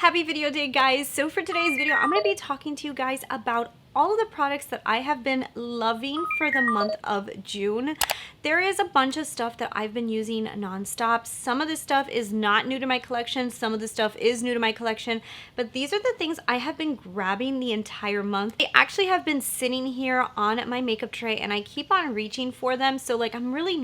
Happy video day, guys. So for today's video, I'm going to be talking to you guys about all of the products that I have been loving for the month of June. There is a bunch of stuff that I've been using nonstop. Some of this stuff is not new to my collection. Some of the stuff is new to my collection. But these are the things I have been grabbing the entire month. They actually have been sitting here on my makeup tray and I keep on reaching for them. So like I'm really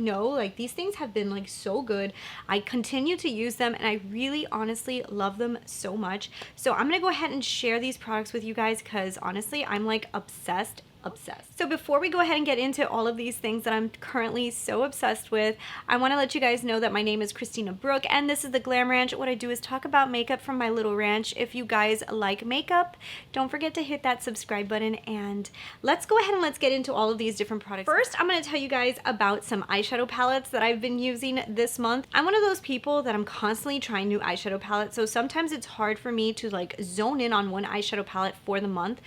these things have been like so good. I continue to use them and I really honestly love them so much. So I'm gonna go ahead and share these products with you guys because honestly I'm like obsessed. So before we go ahead and get into all of these things that I'm currently so obsessed with, I want to let you guys know that my name is Christina Brooke and this is the Glam Ranch. What I do is talk about makeup from my little ranch. If you guys like makeup, don't forget to hit that subscribe button and let's go ahead and let's get into all of these different products. First, I'm going to tell you guys about some eyeshadow palettes that I've been using this month. I'm one of those people that I'm constantly trying new eyeshadow palettes, so sometimes it's hard for me to like zone in on one eyeshadow palette for the month.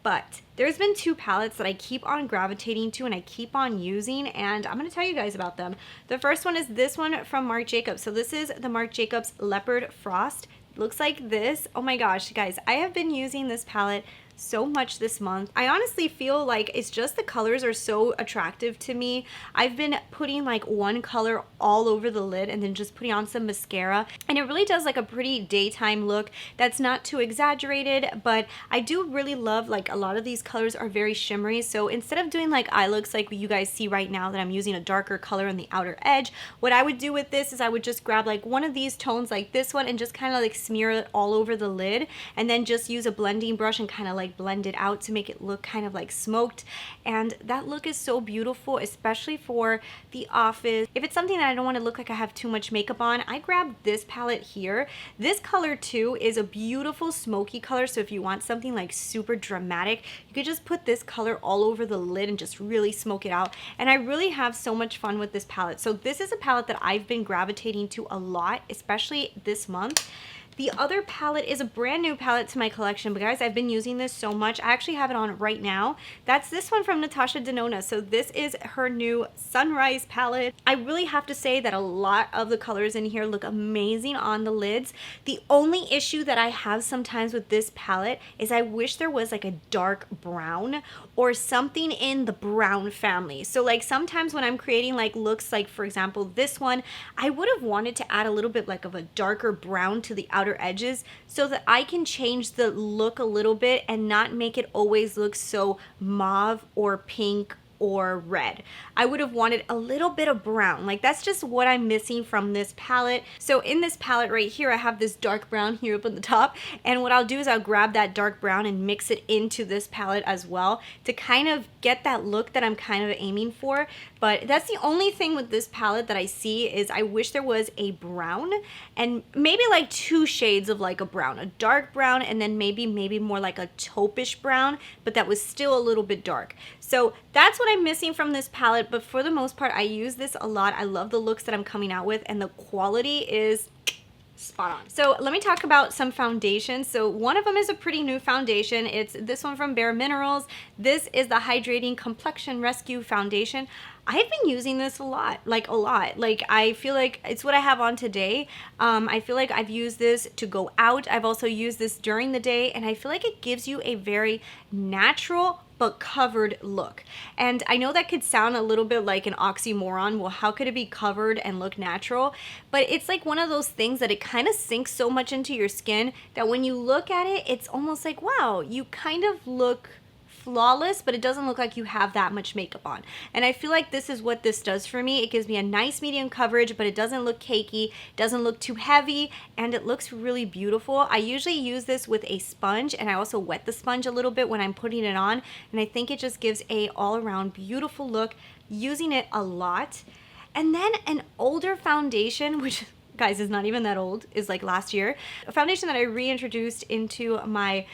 But there's been two palettes that I keep on gravitating to and I keep on using, and I'm going to tell you guys about them. The first one is this one from Marc Jacobs. So this is the Marc Jacobs Leopard Frost. It looks like this. Oh my gosh, guys, I have been using this palette so much this month. I honestly feel like it's just the colors are so attractive to me. I've been putting like one color all over the lid and then just putting on some mascara, and it really does like a pretty daytime look that's not too exaggerated, but I do really love like a lot of these colors are very shimmery. So instead of doing like eye looks like you guys see right now that I'm using a darker color on the outer edge, what I would do with this is I would just grab like one of these tones like this one and just kind of like smear it all over the lid and then just use a blending brush and kind of like blend it out to make it look kind of like smoked, and that look is so beautiful, especially for the office. If it's something that I don't want to look like I have too much makeup on, I grab this palette here. This color too is a beautiful smoky color, so if you want something like super dramatic, you could just put this color all over the lid and just really smoke it out, and I really have so much fun with this palette. So this is a palette that I've been gravitating to a lot, especially this month. The other palette is a brand new palette to my collection, but guys, I've been using this so much. I actually have it on right now. That's this one from Natasha DENONA. So this is her new Sunrise palette. I really have to say that a lot of the colors in here look amazing on the lids. The only issue that I have sometimes with this palette is I wish there was like a dark brown or something in the brown family. So like sometimes when I'm creating like looks like, for example, this one, I would have wanted to add a little bit like of a darker brown to the outer edges so that I can change the look a little bit and not make it always look so mauve or pink or red. I would have wanted a little bit of brown. Like that's just what I'm missing from this palette. So in this palette right here, I have this dark brown here up on the top, and what I'll do is I'll grab that dark brown and mix it into this palette as well to kind of get that look that I'm kind of aiming for. But that's the only thing with this palette that I see is I wish there was a brown and maybe like two shades of like a brown, a dark brown, and then maybe more like a taupish brown, but that was still a little bit dark. So that's what I'm missing from this palette, but for the most part, I use this a lot. I love the looks that I'm coming out with, and the quality is spot on. So let me talk about some foundations. So one of them is a pretty new foundation. It's this one from BAREMINERALS. This is the Hydrating Complexion Rescue Foundation. I've been using this a lot. Like I feel like it's what I have on today. I feel like I've used this to go out. I've also used this during the day, and I feel like it gives you a very natural but covered look. And I know that could sound a little bit like an oxymoron. Well, how could it be covered and look natural? But it's like one of those things that it kind of sinks so much into your skin that when you look at it, it's almost like, wow, you kind of look flawless, but it doesn't look like you have that much makeup on. And I feel like this is what this does for me. It gives me a nice medium coverage, but it doesn't look cakey, doesn't look too heavy, and it looks really beautiful. I usually use this with a sponge, and I also wet the sponge a little bit when I'm putting it on, and I think it just gives a all-around beautiful look, using it a lot. And then an older foundation, which guys is not even that old, is like last year, a foundation that I reintroduced into my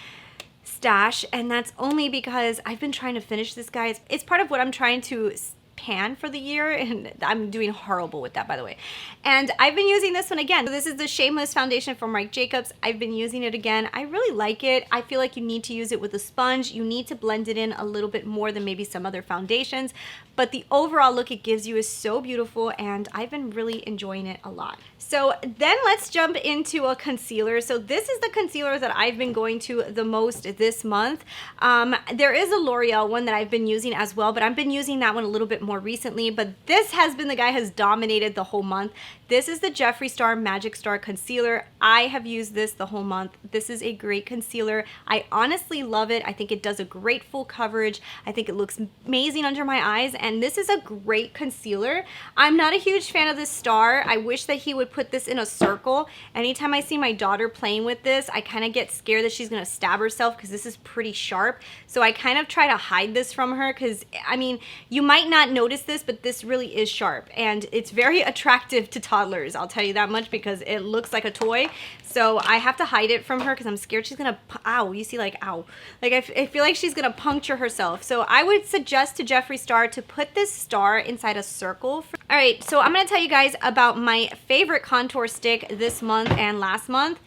stash, and that's only because I've been trying to finish this, guys. It's part of what I'm trying to pan for the year, and I'm doing horrible with that, by the way. And I've been using this one again. So this is the Shameless foundation from Marc Jacobs. I've been using it again. I really like it. I feel like you need to use it with a sponge. You need to blend it in a little bit more than maybe some other foundations, but the overall look it gives you is so beautiful, and I've been really enjoying it a lot. So then let's jump into a concealer. So this is the concealer that I've been going to the most this month. There is a L'Oreal one that I've been using as well, but I've been using that one a little bit more recently, but this has been the guy has dominated the whole month. This is the Jeffree Star Magic Star Concealer. I have used this the whole month. This is a great concealer. I honestly love it. I think it does a great full coverage. I think it looks amazing under my eyes, and this is a great concealer. I'm not a huge fan of this star. I wish that he would put this in a circle. Anytime I see my daughter playing with this, I kind of get scared that she's gonna stab herself because this is pretty sharp. So I kind of try to hide this from her because, I mean, you might not notice this, but this really is sharp, and it's very attractive to toddlers. I'll tell you that much because it looks like a toy. So I have to hide it from her because I'm scared she's gonna, ow, you see, like, ow. Like, I feel like she's gonna puncture herself. So I would suggest to Jeffree Star to put this star inside a circle. All right, so I'm gonna tell you guys about my favorite contour stick this month and last month.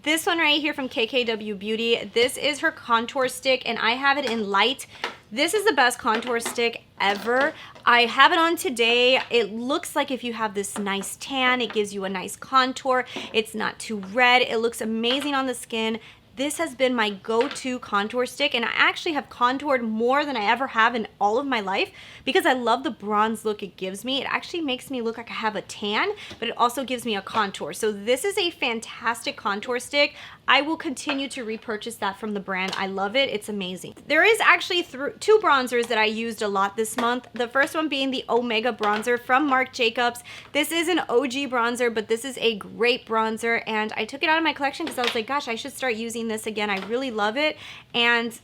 This one right here from KKW Beauty. This is her contour stick, and I have it in light. This is the best contour stick ever. I have it on today. It looks like if you have this nice tan, it gives you a nice contour. It's not too red. It looks amazing on the skin. This has been my go-to contour stick, and I actually have contoured more than I ever have in all of my life because I love the bronze look it gives me. It actually makes me look like I have a tan, but it also gives me a contour. So this is a fantastic contour stick. I will continue to repurchase that from the brand. I love it. It's amazing. There is actually two bronzers that I used a lot this month. The first one being the Omega bronzer from Marc Jacobs. This is an OG bronzer, but this is a great bronzer, and I took it out of my collection because I was like, gosh, I should start using this again. I really love it, and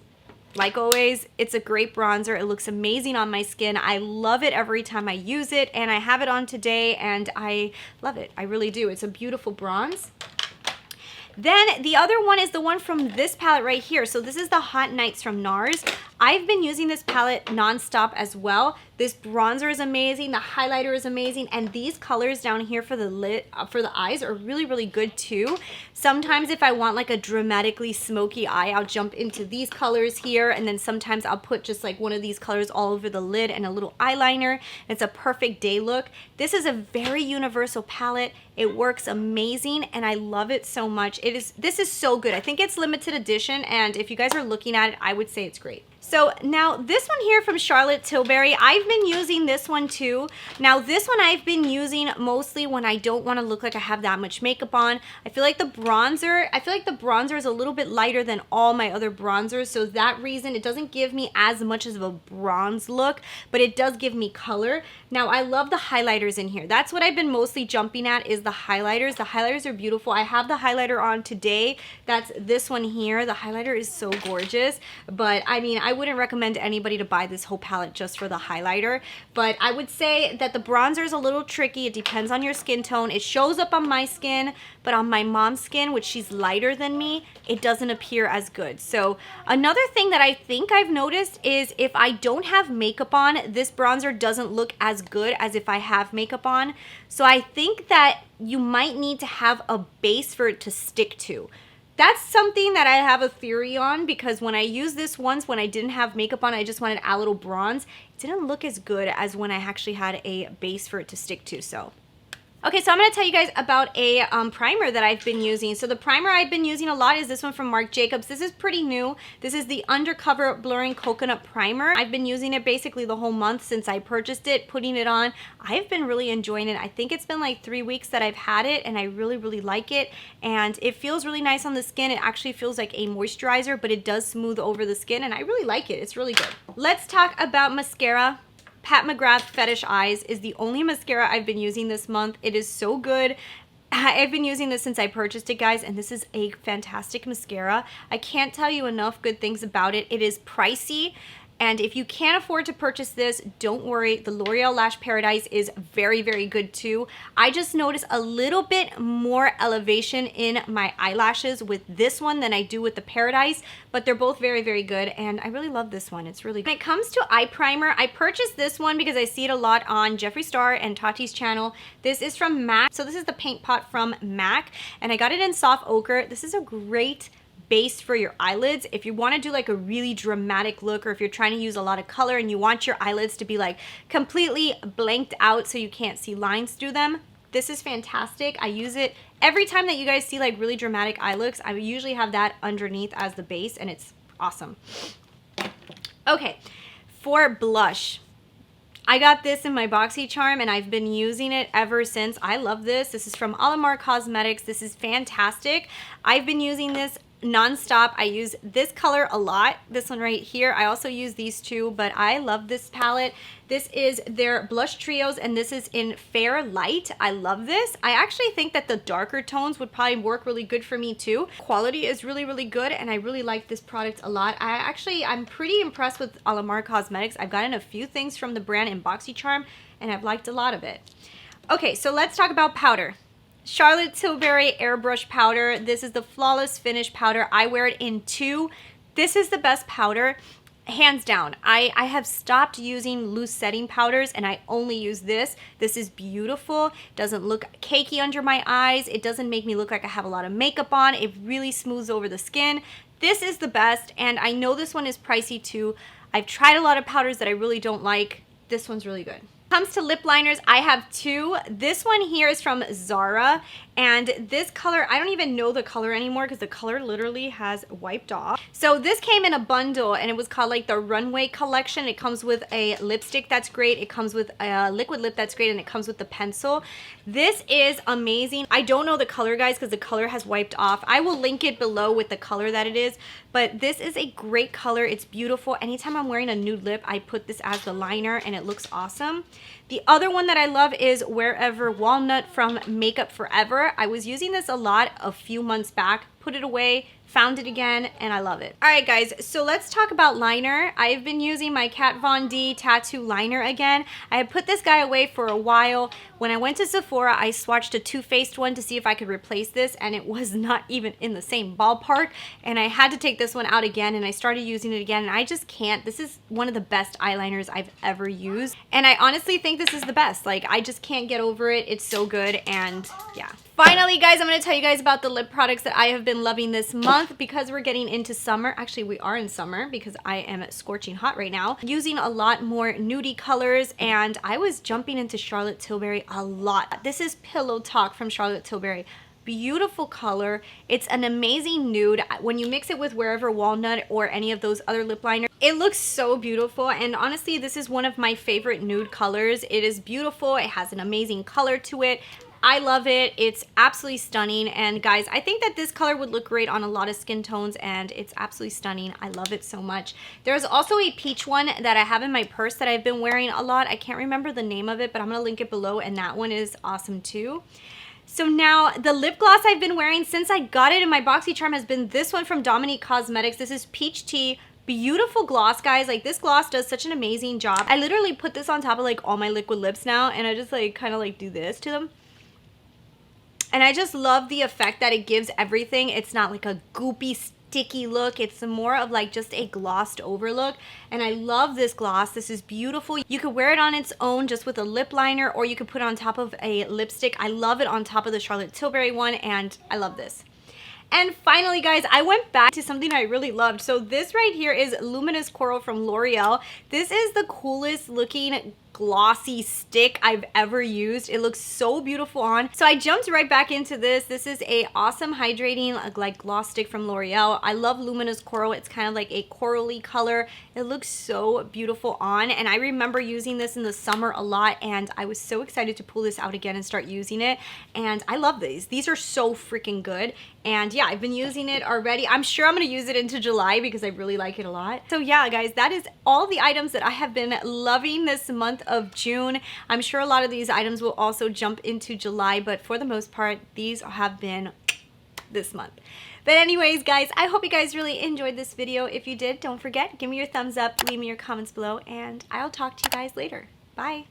like always, it's a great bronzer. It looks amazing on my skin. I love it every time I use it, and I have it on today, and I love it. I really do. It's a beautiful bronze. Then the other one is the one from this palette right here. So this is the Hot Nights from NARS. I've been using this palette nonstop as well. This bronzer is amazing, the highlighter is amazing, and these colors down here for the lid, for the eyes are really, really good too. Sometimes if I want like a dramatically smoky eye, I'll jump into these colors here, and then sometimes I'll put just like one of these colors all over the lid and a little eyeliner. It's a perfect day look. This is a very universal palette. It works amazing, and I love it so much. This is so good. I think it's limited edition, and if you guys are looking at it, I would say it's great. So now this one here from Charlotte Tilbury, I've been using this one too. Now this one I've been using mostly when I don't want to look like I have that much makeup on. I feel like the bronzer is a little bit lighter than all my other bronzers, so that reason it doesn't give me as much of a bronze look, but it does give me color. Now I love the highlighters in here. That's what I've been mostly jumping at, is the highlighters. The highlighters are beautiful. I have the highlighter on today. That's this one here. The highlighter is so gorgeous, but I mean, I wouldn't recommend anybody to buy this whole palette just for the highlighter, but I would say that the bronzer is a little tricky. It depends on your skin tone. It shows up on my skin, but on my mom's skin, which she's lighter than me, it doesn't appear as good. So another thing that I think I've noticed is if I don't have makeup on, this bronzer doesn't look as good as if I have makeup on. So I think that you might need to have a base for it to stick to. That's something that I have a theory on, because when I used this once when I didn't have makeup on, I just wanted a little bronze. It didn't look as good as when I actually had a base for it to stick to. So okay, so I'm going to tell you guys about a primer that I've been using. So the primer I've been using a lot is this one from Marc Jacobs. This is pretty new. This is the Undercover Blurring Coconut Primer. I've been using it basically the whole month since I purchased it, putting it on. I've been really enjoying it. I think it's been like 3 weeks that I've had it, and I really, really like it. And it feels really nice on the skin. It actually feels like a moisturizer, but it does smooth over the skin, and I really like it. It's really good. Let's talk about mascara. Pat McGrath Fetish Eyes is the only mascara I've been using this month. It is so good. I've been using this since I purchased it, guys, and this is a fantastic mascara. I can't tell you enough good things about it. It is pricey, And if you can't afford to purchase this, don't worry. The L'Oreal Lash Paradise is very, very good too. I just noticed a little bit more elevation in my eyelashes with this one than I do with the Paradise, but they're both very, very good. And I really love this one. It's really good. When it comes to eye primer, I purchased this one because I see it a lot on Jeffree Star and Tati's channel. This is from MAC. So this is the paint pot from MAC, and I got it in soft ochre. This is a great base for your eyelids. If you want to do like a really dramatic look, or if you're trying to use a lot of color and you want your eyelids to be like completely blanked out so you can't see lines through them, this is fantastic. I use it every time that you guys see like really dramatic eye looks. I usually have that underneath as the base, and it's awesome. Okay, for blush, I got this in my BoxyCharm and I've been using it ever since. I love this. This is from Alamar Cosmetics. This is fantastic. I've been using this non-stop. I use this color a lot, this one right here. I also use these two, but I love this palette. This is their blush trios, and this is in Fair Light. I love this. I actually think that the darker tones would probably work really good for me too. Quality is really, really good, and I really like this product a lot. I'm pretty impressed with Alamar Cosmetics. I've gotten a few things from the brand in BoxyCharm, and I've liked a lot of it. Okay, so let's talk about powder. Charlotte Tilbury Airbrush powder. This is the Flawless Finish powder. I wear it in 2. This is the best powder, hands down. I have stopped using loose setting powders and I only use this. This is beautiful. Doesn't look cakey under my eyes. It doesn't make me look like I have a lot of makeup on. It really smooths over the skin. This is the best, and I know this one is pricey too. I've tried a lot of powders that I really don't like. This one's really good. Comes to lip liners, I have 2. This one here is from Zara, and this color, I don't even know the color anymore because the color literally has wiped off. So this came in a bundle and it was called like the Runway collection. It comes with a lipstick that's great, it comes with a liquid lip that's great, and it comes with the pencil. This is amazing. I don't know the color, guys, because the color has wiped off. I will link it below with the color that it is, but this is a great color. It's beautiful. Anytime I'm wearing a nude lip, I put this as the liner and it looks awesome. The other one that I love is Wherever Walnut from Makeup Forever. I was using this a lot a few months back, put it away, found it again, and I love it. All right, guys, so let's talk about liner. I've been using my Kat Von D tattoo liner again. I had put this guy away for a while. When I went to Sephora, I swatched a Too Faced one to see if I could replace this, and it was not even in the same ballpark, and I had to take this one out again, and I started using it again, and I just can't. This is one of the best eyeliners I've ever used, and I honestly think this is the best. Like, I just can't get over it. It's so good, and yeah. Finally, guys, I'm going to tell you guys about the lip products that I have been loving this month because we're getting into summer. Actually, we are in summer because I am scorching hot right now. Using a lot more nudie colors, and I was jumping into Charlotte Tilbury a lot. This is Pillow Talk from Charlotte Tilbury. Beautiful color. It's an amazing nude. When you mix it with Wherever Walnut or any of those other lip liners, it looks so beautiful, and honestly, this is one of my favorite nude colors. It is beautiful. It has an amazing color to it. I love it. It's absolutely stunning, and guys, I think that this color would look great on a lot of skin tones, and it's absolutely stunning. I love it so much. There's also a peach one that I have in my purse that I've been wearing a lot. I can't remember the name of it, but I'm going to link it below, and that one is awesome too. So now, the lip gloss I've been wearing since I got it in my BoxyCharm has been this one from Dominique Cosmetics. This is Peach Tea. Beautiful gloss, guys. Like, this gloss does such an amazing job. I literally put this on top of like all my liquid lips now, and I just like kind of like do this to them. And I just love the effect that it gives everything. It's not like a goopy, sticky look. It's more of like just a glossed over look. And I love this gloss. This is beautiful. You could wear it on its own just with a lip liner, or you could put it on top of a lipstick. I love it on top of the Charlotte Tilbury one, and I love this. And finally, guys, I went back to something I really loved. So this right here is Luminous Coral from L'Oreal. This is the coolest looking glossy stick I've ever used. It looks so beautiful on. So I jumped right back into this. This is a awesome hydrating like gloss stick from L'Oreal. I love Luminous Coral. It's kind of like a corally color. It looks so beautiful on, and I remember using this in the summer a lot, and I was so excited to pull this out again and start using it, and I love these. These are so freaking good, and yeah, I've been using it already. I'm sure I'm going to use it into July because I really like it a lot. So yeah, guys, that is all the items that I have been loving this month of June. I'm sure a lot of these items will also jump into July, but for the most part, these have been this month. But anyways, guys, I hope you guys really enjoyed this video. If you did, don't forget, give me your thumbs up, leave me your comments below, and I'll talk to you guys later. Bye.